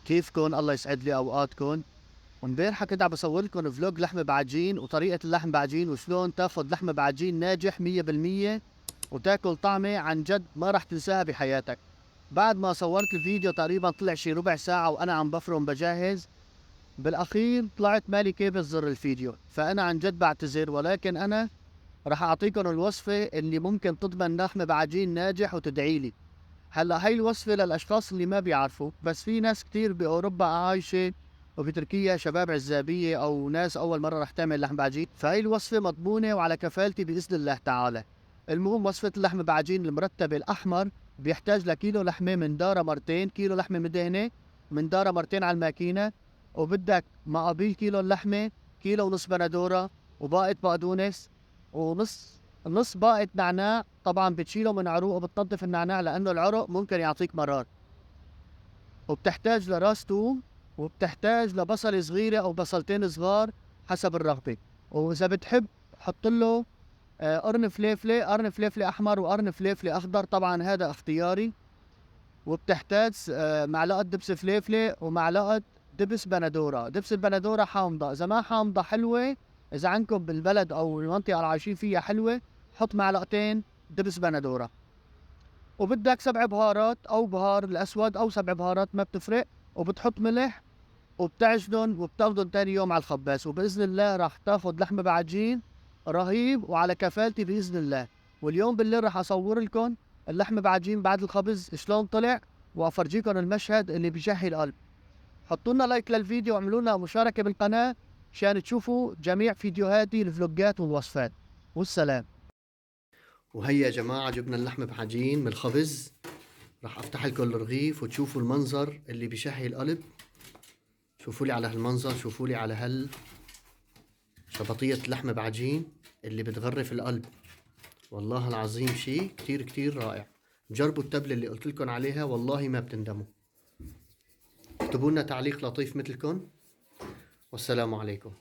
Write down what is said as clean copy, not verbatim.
كيفكن؟ الله يسعد لي اوقاتكن. وامبارحة كنت عم بصور لكم فلوج لحمة بعجين وطريقة اللحم بعجين وشلون تاخذ لحمة بعجين ناجح 100% وتاكل طعمة عن جد ما راح تنساها بحياتك. بعد ما صورت الفيديو تقريبا طلع شي ربع ساعة وانا عم بفرم بجهز، بالاخير طلعت مالي كيف زر الفيديو، فانا عن جد بعتذر، ولكن انا راح اعطيكم الوصفة اللي ممكن تضمن لحمة بعجين ناجح وتدعيلي. هلا هاي الوصفة للأشخاص اللي ما بيعرفوا، بس في ناس كتير بأوروبا عايشة وبتركيا، شباب عزابية أو ناس أول مرة رح تعمل لحم بعجين، فهاي الوصفة مضمونة وعلى كفالتي بإذن الله تعالى. المهم وصفة اللحم بعجين المرتبة الأحمر بيحتاج لكيلو لحمة من دارة مرتين، كيلو لحمة مدهنة من دارة مرتين على الماكينة، وبدك مقابيل كيلو اللحمة كيلو ونص بندورة وباقة بقدونس نص باقة نعناع. طبعا بتشيله من عروقه وبتنظف النعناع لأنه العرق ممكن يعطيك مرار. وبتحتاج لراس توم، وبتحتاج لبصل صغيرة أو بصلتين صغار حسب الرغبة. وإذا بتحب حط له قرن فليفلة أحمر وقرن فليفلة أخضر، طبعا هذا اختياري. وبتحتاج معلقة دبس فليفلة ومعلقة دبس بندورة. دبس البندورة حامضة، إذا ما حامضة حلوة، إذا عندكم بالبلد أو المنطقة اللي عايشين فيها حلوة حط معلقتين دبس بندورة. وبدك 7 بهارات أو بهار الأسود أو 7 بهارات ما بتفرق، وبتحط ملح وبتعجنن وبتاخدن تاني يوم على الخباز، وبإذن الله راح تاخد لحمة بعجين رهيب وعلى كفالتي بإذن الله. واليوم بالليل راح أصور لكم اللحمة بعجين بعد الخبز شلون طلع، وأفرجيكم المشهد اللي بيشهي القلب. حطوا لنا لايك للفيديو واعملوا لنا مشاركة بالقناة مشان تشوفوا جميع فيديوهاتي الفلوجات والوصفات. والسلام. وهيا يا جماعة جبنا اللحمة بعجين من الخبز، راح افتح لكم الرغيف وتشوفوا المنظر اللي بيشهي القلب. شوفوا لي على هالمنظر، شوفوا لي على شبطية اللحمة بعجين اللي بتغرف القلب. والله العظيم شيء كتير كتير رائع. جربوا التبلة اللي قلت لكم عليها والله ما بتندموا. اكتبوا لنا تعليق لطيف مثلكم، والسلام عليكم.